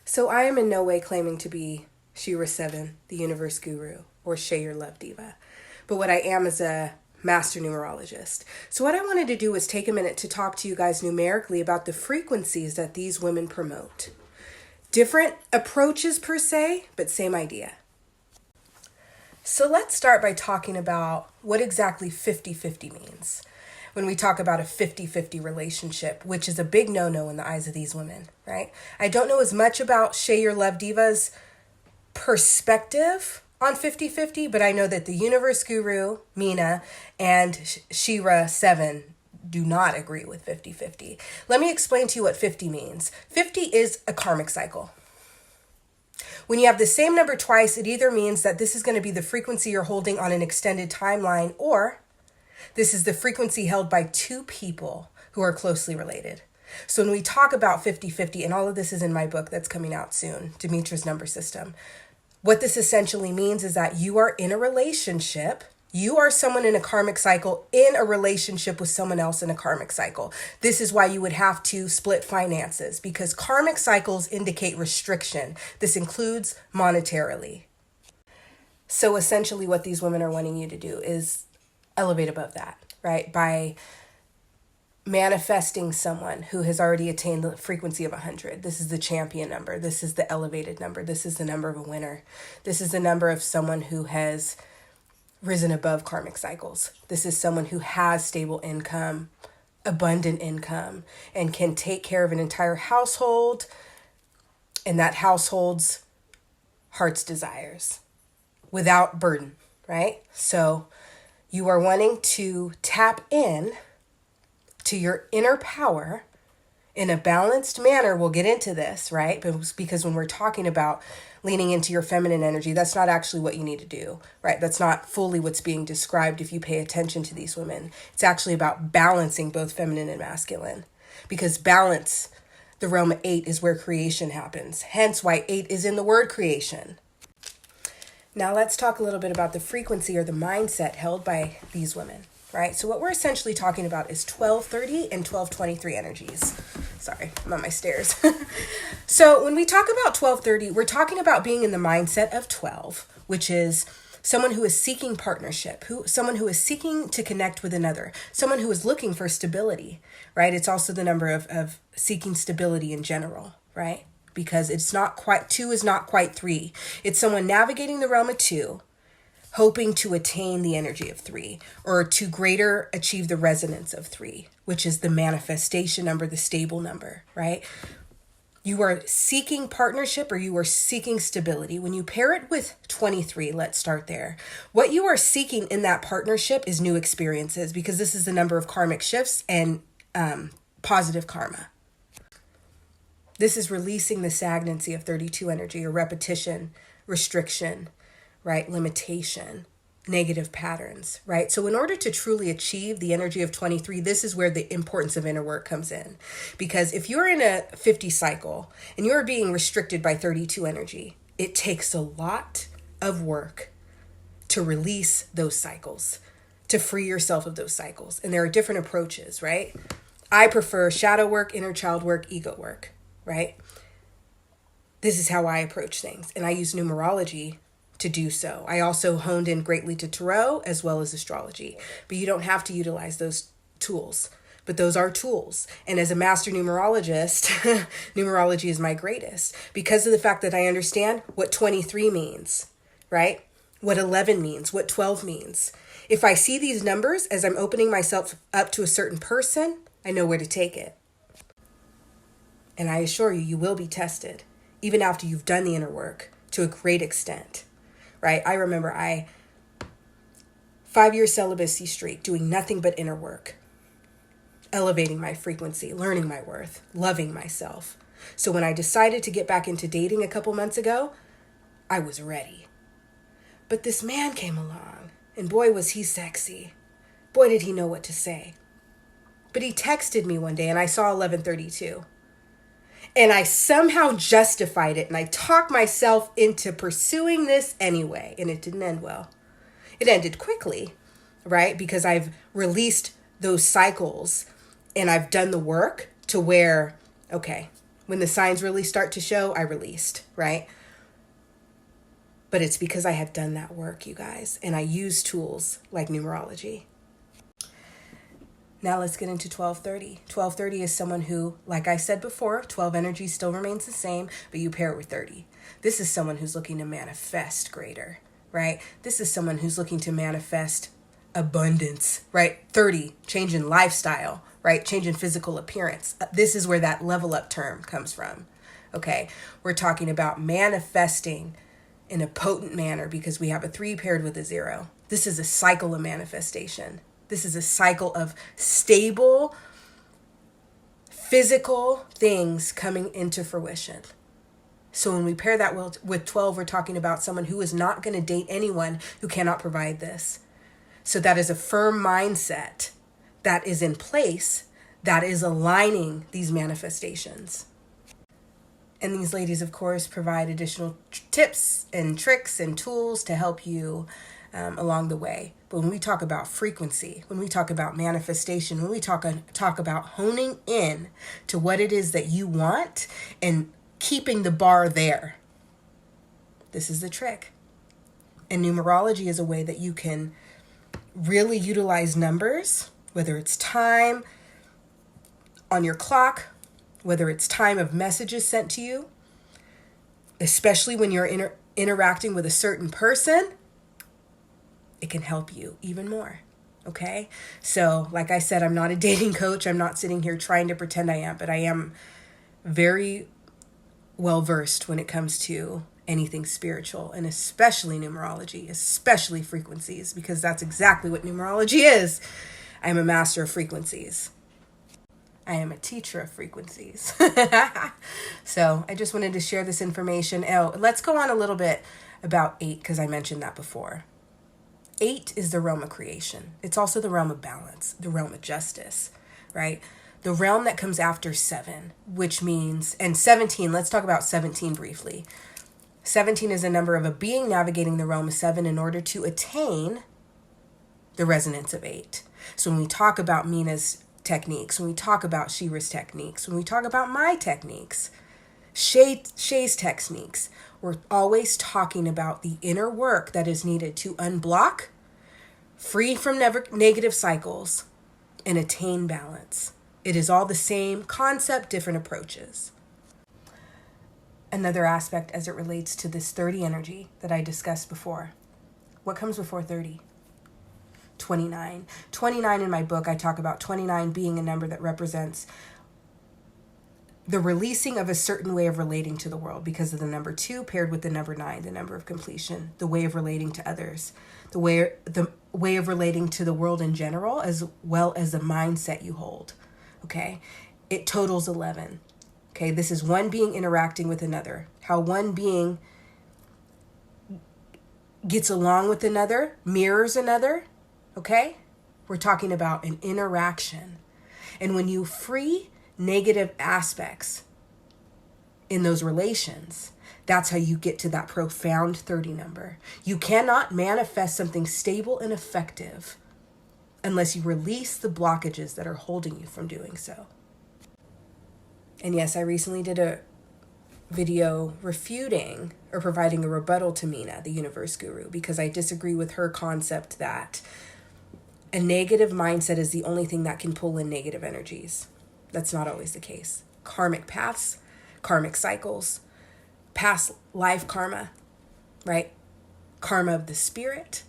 So I am in no way claiming to be Shira 7, the Universe Guru, or Share Your Love Diva. But what I am is a master numerologist. So what I wanted to do was take a minute to talk to you guys numerically about the frequencies that these women promote. Different approaches per se, but same idea. So let's start by talking about what exactly 50-50 means. When we talk about a 50-50 relationship, which is a big no-no in the eyes of these women, right? I don't know as much about Share Your Love Diva's perspective on 50-50, but I know that the Universe Guru, Mina, and Shira 7 do not agree with 50-50. Let me explain to you what 50 means. 50 is a karmic cycle. When you have the same number twice, it either means that this is going to be the frequency you're holding on an extended timeline, or this is the frequency held by two people who are closely related. So when we talk about 50-50, and all of this is in my book that's coming out soon, Demetra's Number System, what this essentially means is that you are in a relationship. You are someone in a karmic cycle in a relationship with someone else in a karmic cycle. This is why you would have to split finances, because karmic cycles indicate restriction. This includes monetarily. So essentially what these women are wanting you to do is elevate above that, right? By manifesting someone who has already attained the frequency of 100. This is the champion number. This is the elevated number. This is the number of a winner. This is the number of someone who has risen above karmic cycles. This is someone who has stable income, abundant income, and can take care of an entire household and that household's heart's desires without burden, right? So you are wanting to tap in to your inner power in a balanced manner. We'll get into this, right? Because when we're talking about leaning into your feminine energy, that's not actually what you need to do, right? That's not fully what's being described if you pay attention to these women. It's actually about balancing both feminine and masculine, because balance, the realm of 8, is where creation happens. Hence why 8 is in the word creation. Now let's talk a little bit about the frequency or the mindset held by these women, right? So what we're essentially talking about is 1230 and 1223 energies. Sorry, I'm on my stairs. So when we talk about 1230, we're talking about being in the mindset of 12, which is someone who is seeking partnership, someone who is seeking to connect with another, someone who is looking for stability, right? It's also the number of seeking stability in general, right? Because it's not quite, 2 is not quite 3. It's someone navigating the realm of 2, hoping to attain the energy of 3, or to greater achieve the resonance of 3, which is the manifestation number, the stable number, right? You are seeking partnership, or you are seeking stability. When you pair it with 23, let's start there. What you are seeking in that partnership is new experiences, because this is the number of karmic shifts and positive karma. This is releasing the stagnancy of 32 energy, or repetition, restriction, right? Limitation, negative patterns, right? So in order to truly achieve the energy of 23, this is where the importance of inner work comes in. Because if you're in a 50 cycle and you're being restricted by 32 energy, it takes a lot of work to release those cycles, to free yourself of those cycles. And there are different approaches, right? I prefer shadow work, inner child work, ego work, right? This is how I approach things. And I use numerology to do so. I also honed in greatly to tarot as well as astrology, but you don't have to utilize those tools, but those are tools. And as a master numerologist, numerology is my greatest, because of the fact that I understand what 23 means, right? What 11 means, what 12 means. If I see these numbers as I'm opening myself up to a certain person, I know where to take it. And I assure you, you will be tested, even after you've done the inner work to a great extent. Right? I remember 5-year celibacy streak, doing nothing but inner work, elevating my frequency, learning my worth, loving myself. So when I decided to get back into dating a couple months ago, I was ready. But this man came along, and boy, was he sexy. Boy, did he know what to say. But he texted me one day, and I saw 1132. And I somehow justified it, and I talked myself into pursuing this anyway, and it didn't end well. It ended quickly, right? Because I've released those cycles, and I've done the work to where, okay, When the signs really start to show, I released, right? But it's because I have done that work, you guys, and I use tools like numerology. Now let's get into 1230. 1230 is someone who, like I said before, 12 energy still remains the same, but you pair it with 30. This is someone who's looking to manifest greater, right? This is someone who's looking to manifest abundance, right? 30, change in lifestyle, right? Change in physical appearance. This is where that level up term comes from, okay? We're talking about manifesting in a potent manner because we have a 3 paired with a 0. This is a cycle of manifestation. This is a cycle of stable, physical things coming into fruition. So when we pair that with 12, we're talking about someone who is not going to date anyone who cannot provide this. So that is a firm mindset that is in place that is aligning these manifestations. And these ladies, of course, provide additional tips and tricks and tools to help you along the way. But when we talk about frequency, when we talk about manifestation, when we talk about honing in to what it is that you want and keeping the bar there, this is the trick. And numerology is a way that you can really utilize numbers, whether it's time on your clock, whether it's time of messages sent to you, especially when you're interacting with a certain person. It can help you even more, okay? So, like I said, I'm not a dating coach. I'm not sitting here trying to pretend I am, but I am very well versed when it comes to anything spiritual, and especially numerology, especially frequencies, because that's exactly what numerology is. I am a master of frequencies. I am a teacher of frequencies. So I just wanted to share this information. Oh, let's go on a little bit about 8, because I mentioned that before. 8 is the realm of creation. It's also the realm of balance, the realm of justice, right? The realm that comes after 7, which means, and 17, let's talk about 17 briefly. 17 is a number of a being navigating the realm of 7 in order to attain the resonance of 8. So when we talk about Mina's techniques, when we talk about Shira's techniques, when we talk about my techniques, Shay's techniques, we're always talking about the inner work that is needed to unblock, free from negative cycles, and attain balance. It is all the same concept, different approaches. Another aspect as it relates to this 30 energy that I discussed before. What comes before 30? 29. 29 in my book, I talk about 29 being a number that represents the releasing of a certain way of relating to the world because of the number 2 paired with the number 9, the number of completion, the way of relating to others, the way of relating to the world in general, as well as the mindset you hold. Okay, it totals 11. Okay, this is one being interacting with another. How one being gets along with another, mirrors another. Okay, we're talking about an interaction. And when you free negative aspects in those relations, that's how you get to that profound 30 number. You cannot manifest something stable and effective unless you release the blockages that are holding you from doing so. And yes, I recently did a video refuting or providing a rebuttal to Mina, the Theuniverseguru, because I disagree with her concept that a negative mindset is the only thing that can pull in negative energies. That's not always the case. Karmic paths, karmic cycles, past life karma, right? Karma of the spirit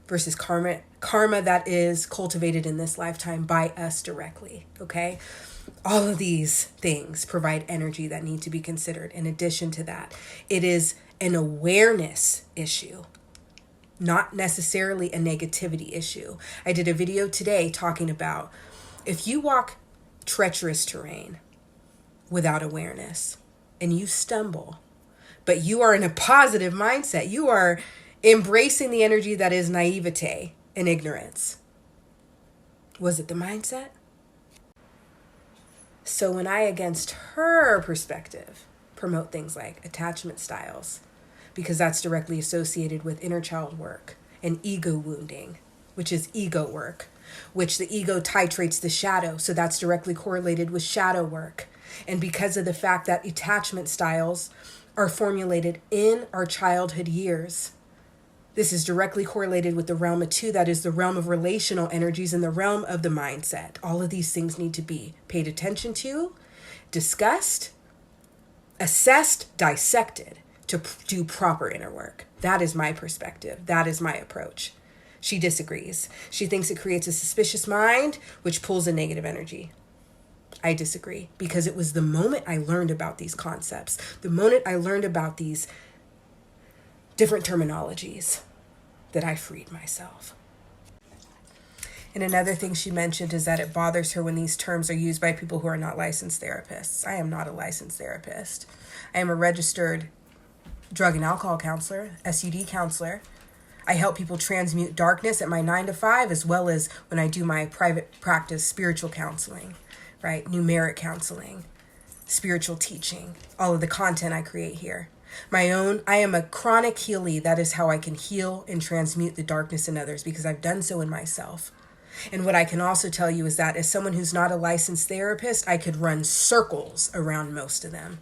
versus karma that is cultivated in this lifetime by us directly, okay? All of these things provide energy that need to be considered. In addition to that, it is an awareness issue, not necessarily a negativity issue. I did a video today talking about if you walk treacherous terrain without awareness and you stumble, but you are in a positive mindset, you are embracing the energy that is naivete and ignorance. Was it the mindset? So when I, against her perspective, promote things like attachment styles, because that's directly associated with inner child work and ego wounding, which is ego work, which the ego titrates the shadow. So that's directly correlated with shadow work. And because of the fact that attachment styles are formulated in our childhood years, this is directly correlated with the realm of 2, that is the realm of relational energies and the realm of the mindset. All of these things need to be paid attention to, discussed, assessed, dissected to do proper inner work. That is my perspective. That is my approach. She disagrees. She thinks it creates a suspicious mind, which pulls a negative energy. I disagree, because it was the moment I learned about these concepts, the moment I learned about these different terminologies, that I freed myself. And another thing she mentioned is that it bothers her when these terms are used by people who are not licensed therapists. I am not a licensed therapist. I am a registered drug and alcohol counselor, SUD counselor. I help people transmute darkness at my 9 to 5, as well as when I do my private practice spiritual counseling, right? Numeric counseling, spiritual teaching, all of the content I create here. I am a chronic healer. That is how I can heal and transmute the darkness in others, because I've done so in myself. And what I can also tell you is that as someone who's not a licensed therapist, I could run circles around most of them.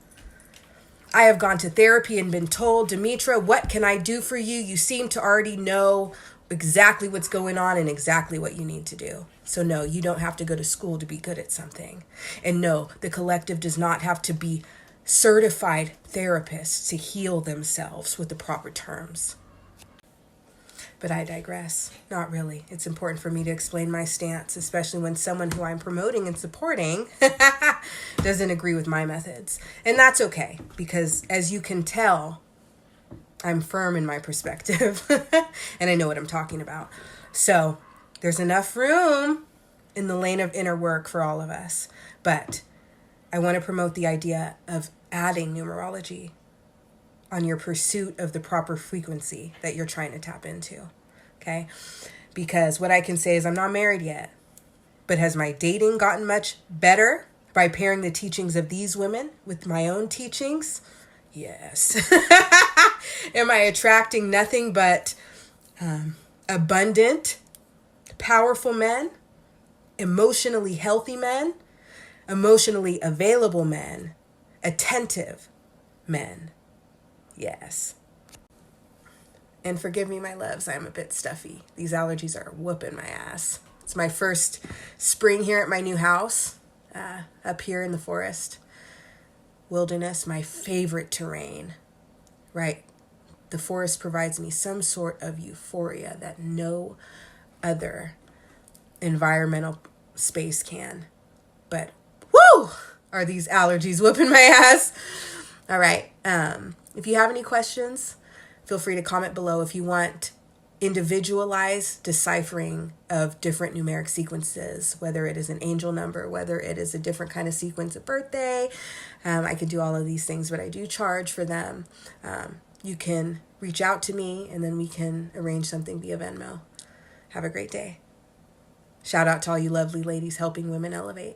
I have gone to therapy and been told, Demetra, what can I do for you? You seem to already know exactly what's going on and exactly what you need to do. So no, you don't have to go to school to be good at something. And no, the collective does not have to be certified therapists to heal themselves with the proper terms. But I digress. Not really. It's important for me to explain my stance, especially when someone who I'm promoting and supporting doesn't agree with my methods. And that's okay, because as you can tell, I'm firm in my perspective and I know what I'm talking about. So there's enough room in the lane of inner work for all of us. But I want to promote the idea of adding numerology on your pursuit of the proper frequency that you're trying to tap into, okay? Because what I can say is I'm not married yet, but has my dating gotten much better by pairing the teachings of these women with my own teachings? Yes. Am I attracting nothing but abundant, powerful men, emotionally healthy men, emotionally available men, attentive men? Yes. And forgive me, my loves, I'm a bit stuffy. These allergies are whooping my ass. It's my first spring here at my new house, up here in the forest. Wilderness, my favorite terrain, right? The forest provides me some sort of euphoria that no other environmental space can. But woo, are these allergies whooping my ass? All right. If you have any questions, feel free to comment below. If you want individualized deciphering of different numeric sequences, whether it is an angel number, whether it is a different kind of sequence at birthday, I can do all of these things, but I do charge for them. You can reach out to me and then we can arrange something via Venmo. Have a great day. Shout out to all you lovely ladies helping women elevate.